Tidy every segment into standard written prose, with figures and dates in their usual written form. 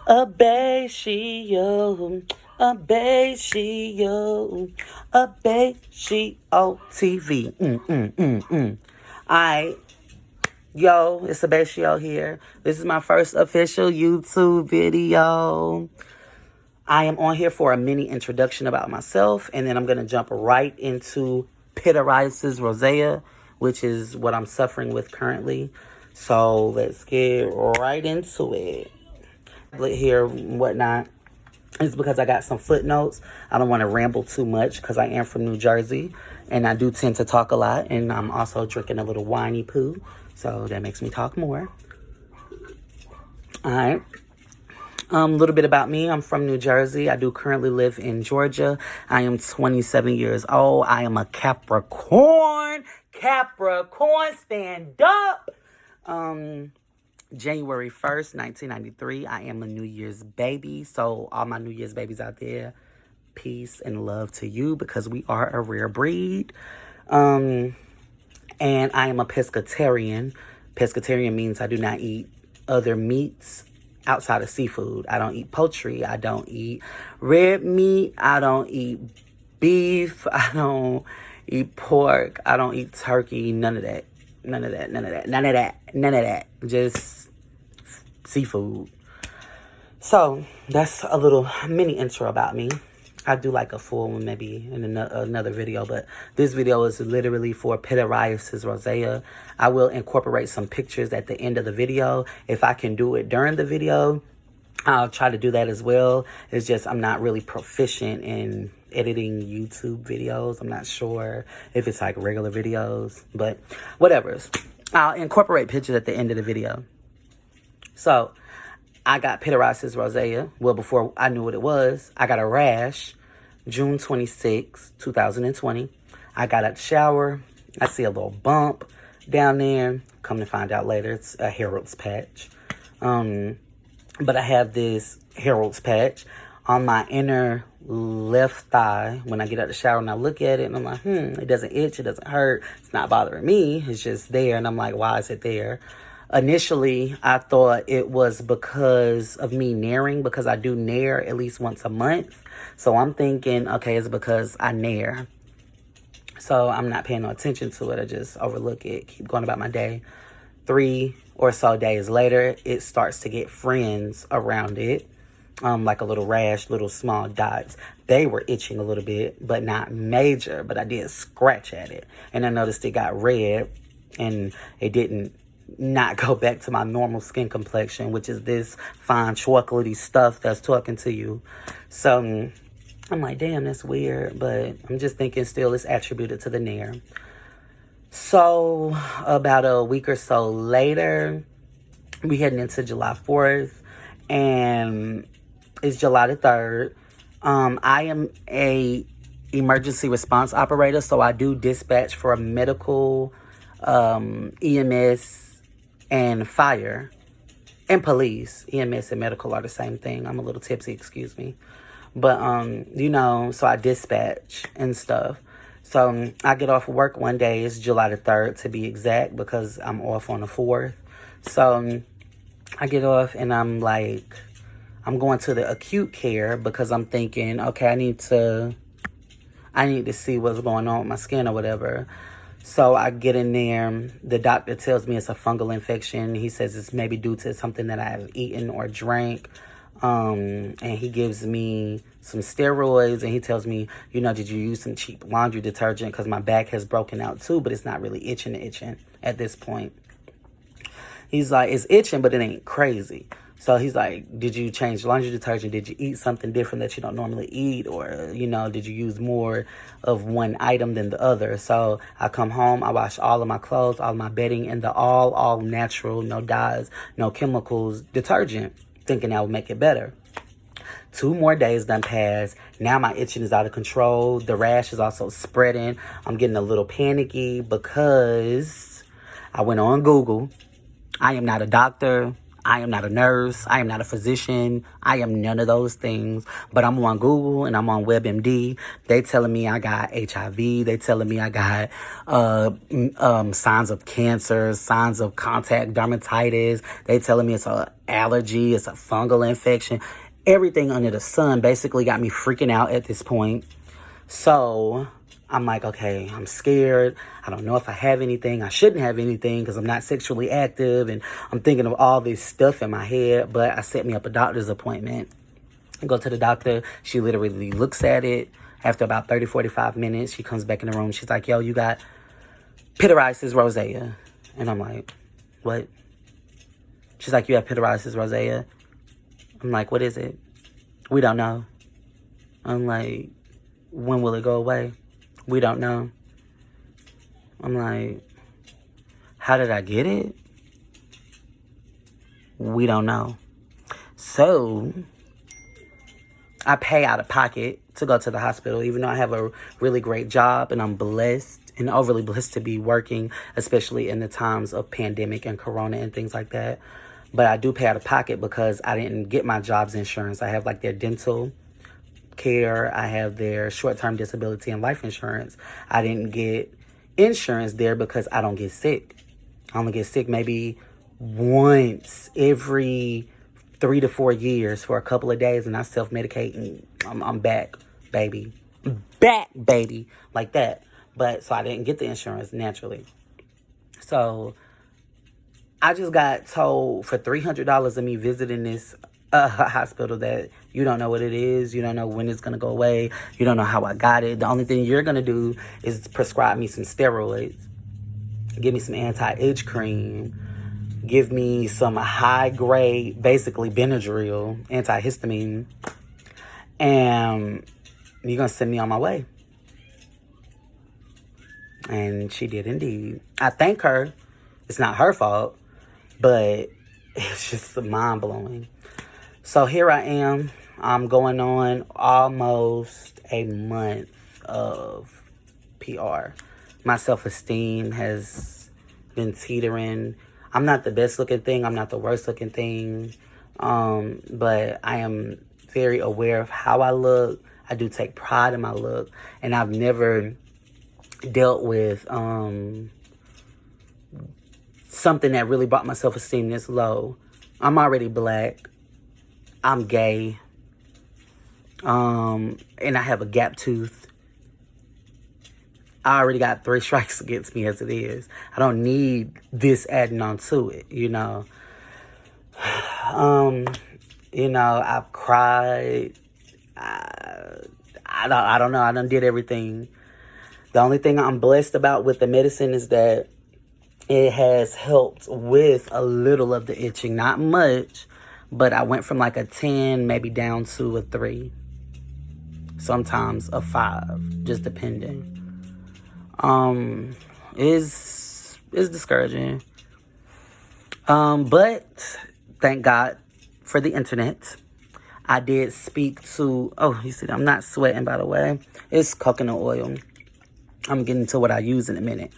A Beishio, a Beishio, a Beishio TV. Alright, yo, it's a Beishio here. This is my first official YouTube video. I am on here for a mini introduction about myself, and then I'm going to jump right into Pityriasis Rosea, which is what I'm suffering with currently. So let's get right into it. Here and whatnot is because I got some footnotes. I don't want to ramble too much because I am from New Jersey and I do tend to talk a lot, and I'm also drinking a little whiny poo, so that makes me talk more. All right. A little bit about me. I'm from New Jersey. I do currently live in Georgia. I am 27 years old. I am a Capricorn. Capricorn, stand up. January 1st, 1993. I am a New Year's baby. So all my New Year's babies out there, peace and love to you because we are a rare breed. And I am a pescatarian. Pescatarian means I do not eat other meats outside of seafood. I don't eat poultry. I don't eat red meat. I don't eat beef. I don't eat pork. I don't eat turkey. None of that. None of that. None of that. None of that. None of that. Just seafood. So that's a little mini intro about me. I do like a full one maybe in another video, but this video is literally for Pityriasis Rosea. I will incorporate some pictures at the end of the video. If I can do it during the video, I'll try to do that as well. It's just I'm not really proficient in editing YouTube videos. I'm not sure if it's like regular videos, but whatever. I'll incorporate pictures at the end of the video. So I got Pityriasis Rosea. Well, before I knew what it was, I got a rash June 26, 2020. I got out the shower. I see a little bump down there. Come to find out later, it's a Harold's patch. But I have this Harold's patch on my inner left thigh when I get out the shower and I look at it and I'm like, it doesn't itch, it doesn't hurt. It's not bothering me. It's just there. And I'm like, why is it there? Initially, I thought it was because of me naring, because I do nair at least once a month. So I'm thinking, okay, it's because I nair. So I'm not paying no attention to it. I just overlook it, keep going about my day. 3 or so days later, it starts to get friends around it. Like a little rash, little small dots. They were itching a little bit, but not major. But I did scratch at it. And I noticed it got red and it didn't not go back to my normal skin complexion, which is this fine chocolatey stuff that's talking to you. So I'm like, damn, that's weird. But I'm just thinking still it's attributed to the nair. So about a week or so later, we heading into July 4th. And it's July the 3rd. I am a emergency response operator. So I do dispatch for medical, EMS, and fire, and police. EMS and medical are the same thing. I'm a little tipsy, excuse me. But, so I dispatch and stuff. So I get off work one day. It's July the 3rd to be exact because I'm off on the 4th. So I get off and I'm like, I'm going to the acute care because I'm thinking, okay, I need to see what's going on with my skin or whatever. So I get in there. The doctor tells me it's a fungal infection. He says it's maybe due to something that I have eaten or drank. And he gives me some steroids. And he tells me, did you use some cheap laundry detergent? Because my back has broken out too, but it's not really itching at this point. He's like, it's itching, but it ain't crazy. So he's like, did you change laundry detergent? Did you eat something different that you don't normally eat? Or, did you use more of one item than the other? So I come home, I wash all of my clothes, all of my bedding in the all natural, no dyes, no chemicals detergent, thinking that would make it better. 2 more days done passed. Now my itching is out of control. The rash is also spreading. I'm getting a little panicky because I went on Google. I am not a doctor. I am not a nurse. I am not a physician. I am none of those things. But I'm on Google and I'm on WebMD. They telling me I got HIV. They telling me I got signs of cancer, signs of contact dermatitis. They telling me it's an allergy, it's a fungal infection. Everything under the sun basically got me freaking out at this point. So I'm like, okay, I'm scared. I don't know if I have anything. I shouldn't have anything because I'm not sexually active. And I'm thinking of all this stuff in my head. But I set me up a doctor's appointment. I go to the doctor. She literally looks at it. After about 30, 45 minutes, she comes back in the room. She's like, yo, you got Pityriasis Rosea. And I'm like, what? She's like, you have Pityriasis Rosea? I'm like, what is it? We don't know. I'm like, when will it go away? We don't know. I'm like, how did I get it? We don't know. So I pay out of pocket to go to the hospital, even though I have a really great job and I'm blessed and overly blessed to be working, especially in the times of pandemic and corona and things like that. But I do pay out of pocket because I didn't get my job's insurance. I have like their dental care. I have their short-term disability and life insurance. I didn't get insurance there because I don't get sick. I only get sick maybe once every 3 to 4 years for a couple of days, and I self-medicate, and I'm back, baby. Back, baby. Like that. But, so I didn't get the insurance naturally. So I just got told for $300 of me visiting this hospital that you don't know what it is. You don't know when it's going to go away. You don't know how I got it. The only thing you're going to do is prescribe me some steroids. Give me some anti-itch cream. Give me some high-grade, basically Benadryl, antihistamine. And you're going to send me on my way. And she did indeed. I thank her. It's not her fault. But it's just mind-blowing. So here I am. I'm going on almost a month of PR. My self-esteem has been teetering. I'm not the best looking thing. I'm not the worst looking thing. But I am very aware of how I look. I do take pride in my look. And I've never dealt with something that really brought my self-esteem this low. I'm already black. I'm gay. And I have a gap tooth. I already got 3 strikes against me as it is. I don't need this adding on to it, you know. I've cried. I don't know. I done did everything. The only thing I'm blessed about with the medicine is that it has helped with a little of the itching. Not much, but I went from like a 10, maybe down to a 3. Sometimes a 5, just depending. Is discouraging. But thank God for the internet. I did speak to, you see, I'm not sweating, by the way. It's coconut oil. I'm getting to what I use in a minute.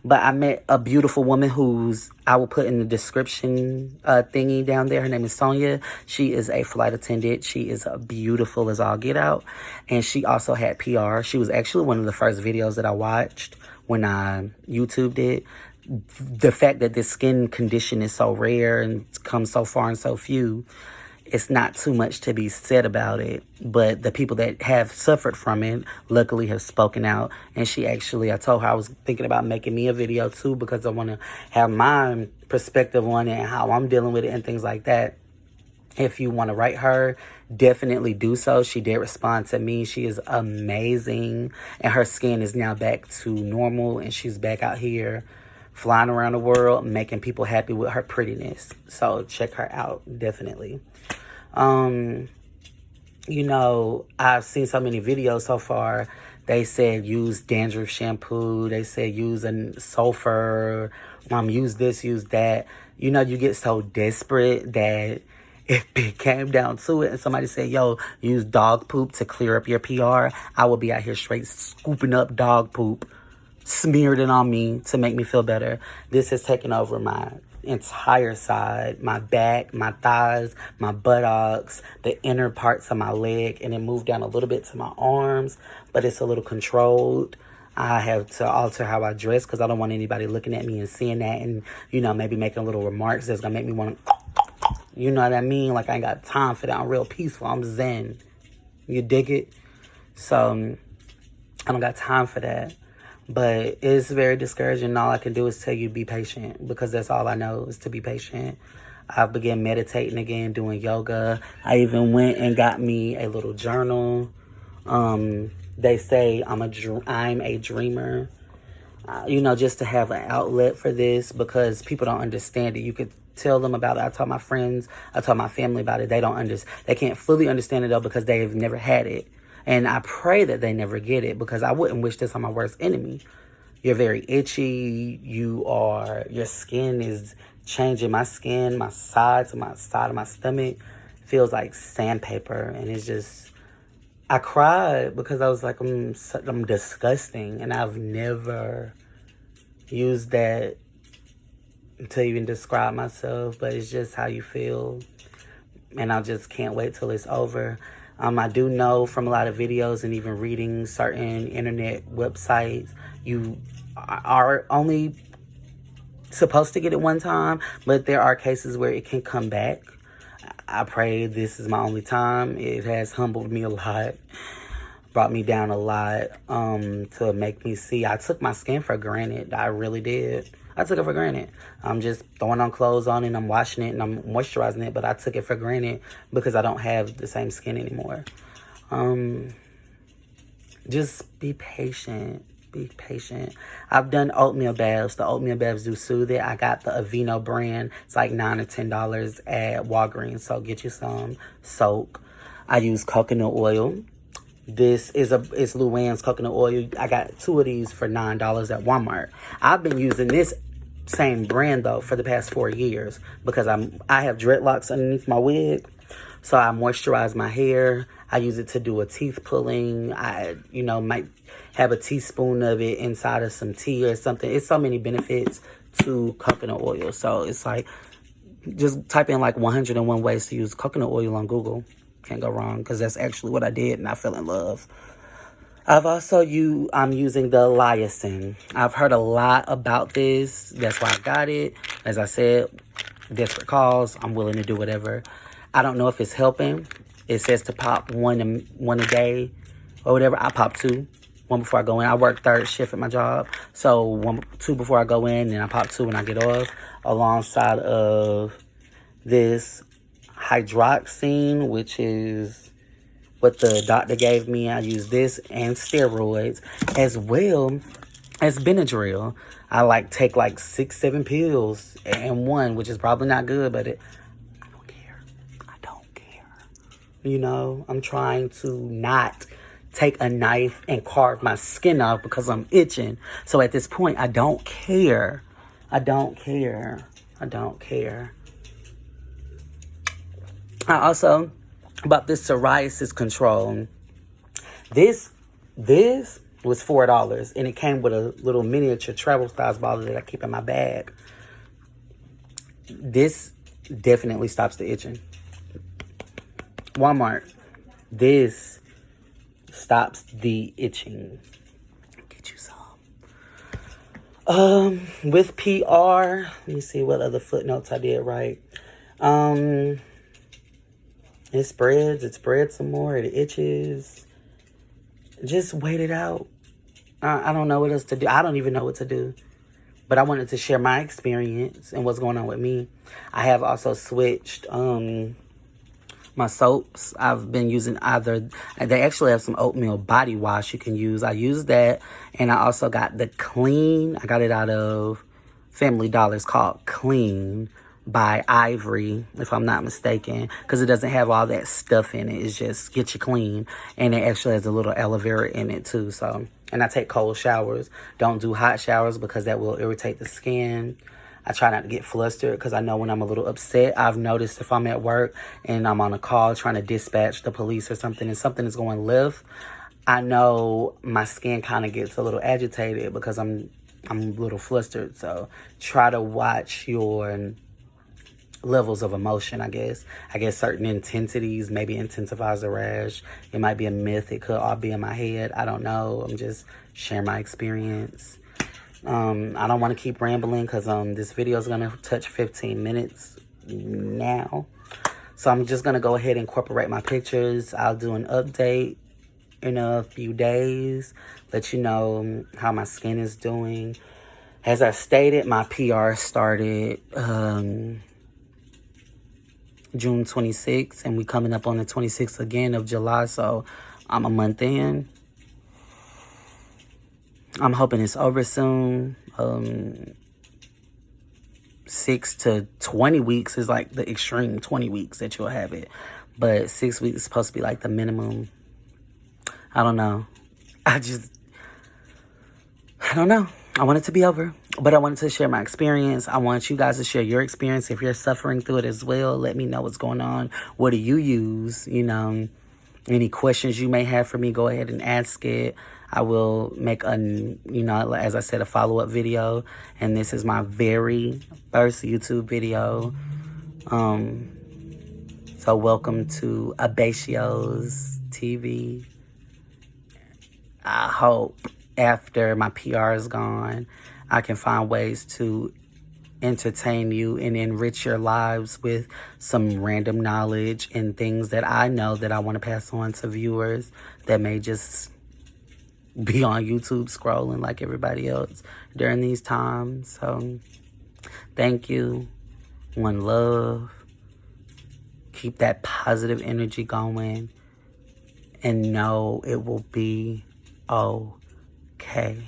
But I met a beautiful woman who's, I will put in the description thingy down there. Her name is Sonia. She is a flight attendant. She is beautiful as all get out. And she also had PR. She was actually one of the first videos that I watched when I YouTubed it. The fact that this skin condition is so rare and comes so far and so few, it's not too much to be said about it. But the people that have suffered from it, luckily have spoken out. And she actually, I told her I was thinking about making me a video too, because I want to have my perspective on it and how I'm dealing with it and things like that. If you want to write her, definitely do so. She did respond to me. She is amazing. And her skin is now back to normal. And she's back out here flying around the world, making people happy with her prettiness. So check her out, definitely. I've seen so many videos so far. They said use dandruff shampoo. They said use a sulfur. Use this, use that. You get so desperate that if it came down to it and somebody said, yo, use dog poop to clear up your PR, I will be out here straight scooping up dog poop smeared it on me to make me feel better. This has taken over my entire side, my back, my thighs, my buttocks, the inner parts of my leg, and it moved down a little bit to my arms, but it's a little controlled. I have to alter how I dress because I don't want anybody looking at me and seeing that and, you know, maybe making little remarks that's going to make me want to, you know what I mean? Like, I ain't got time for that. I'm real peaceful. I'm zen. You dig it? So, I don't got time for that. But it's very discouraging. All I can do is tell you be patient because that's all I know is to be patient. I've begun meditating again, doing yoga. I even went and got me a little journal. They say I'm a dreamer. You know, just to have an outlet for this because people don't understand it. You could tell them about it. I told my friends, I told my family about it. They don't understand. They can't fully understand it though because they've never had it. And I pray that they never get it because I wouldn't wish this on my worst enemy. You're very itchy. Your skin is changing. My skin, my side of my stomach feels like sandpaper. And it's just, I cried because I was like, I'm disgusting. And I've never used that to even describe myself. But it's just how you feel. And I just can't wait till it's over. I do know from a lot of videos and even reading certain internet websites, you are only supposed to get it one time, but there are cases where it can come back. I pray this is my only time. It has humbled me a lot, brought me down a lot, to make me see. I took my skin for granted. I really did. I took it for granted. I'm just throwing on clothes on and I'm washing it and I'm moisturizing it, but I took it for granted because I don't have the same skin anymore. Just be patient. Be patient. I've done oatmeal baths. The oatmeal baths do soothe it. I got the Aveeno brand. It's like $9 or $10 at Walgreens, so get you some. Soak. I use coconut oil. This is it's Luann's coconut oil. I got 2 of these for $9 at Walmart. I've been using this same brand though for the past 4 years because I have dreadlocks underneath my wig, so I moisturize my hair. I use it to do a teeth pulling. I might have a teaspoon of it inside of some tea or something. It's so many benefits to coconut oil. So it's like just type in like 101 ways to use coconut oil on Google. Can't go wrong because that's actually what I did and I fell in love. I'm using the Lyocin. I've heard a lot about this. That's why I got it. As I said, desperate cause. I'm willing to do whatever. I don't know if it's helping. It says to pop one a day or whatever. I pop 2. 1 before I go in. I work 3rd shift at my job. So 2 before I go in and I pop 2 when I get off. Alongside of this hydroxine, which is what the doctor gave me. I use this and steroids as well as Benadryl. I take 6-7 pills in one, which is probably not good, but I don't care. I don't care. I'm trying to not take a knife and carve my skin off because I'm itching. So at this point, I don't care. I don't care. I don't care. I also bought this psoriasis control. This was $4 and it came with a little miniature travel size bottle that I keep in my bag. This definitely stops the itching. Walmart. This stops the itching. Get you some. With PR, let me see what other footnotes I did right. It spreads some more, it itches. Just wait it out. I don't know what else to do. I don't even know what to do. But I wanted to share my experience and what's going on with me. I have also switched my soaps. I've been using they actually have some oatmeal body wash you can use. I use that. And I also got the Clean. I got it out of Family Dollar. It's called Clean by Ivory, if I'm not mistaken, because it doesn't have all that stuff in it. It's just get you clean, and it actually has a little aloe vera in it too. So, and I take cold showers. Don't do hot showers because that will irritate the skin. I try not to get flustered because I know when I'm a little upset. I've noticed if I'm at work and I'm on a call trying to dispatch the police or something and something is going left, I know my skin kind of gets a little agitated because I'm a little flustered. So try to watch your levels of emotion, I guess. I guess certain intensities maybe intensifies the rash. It might be a myth. It could all be in my head. I don't know. I'm just sharing my experience. I don't want to keep rambling because this video is going to touch 15 minutes now. So I'm just going to go ahead and incorporate my pictures. I'll do an update in a few days. Let you know how my skin is doing. As I stated, my PR started June 26th. And we coming up on the 26th again of July. So I'm a month in. I'm hoping it's over soon. 6 to 20 weeks is like the extreme 20 weeks that you'll have it. But 6 weeks is supposed to be like the minimum. I don't know. I don't know. I want it to be over. But I wanted to share my experience. I want you guys to share your experience. If you're suffering through it as well, let me know what's going on. What do you use? You know, any questions you may have for me, go ahead and ask it. I will make as I said, a follow-up video. And this is my very first YouTube video. So welcome to Abatios TV. I hope after my PR is gone, I can find ways to entertain you and enrich your lives with some random knowledge and things that I know that I want to pass on to viewers that may just be on YouTube scrolling like everybody else during these times. So thank you. One love. Keep that positive energy going and know it will be okay.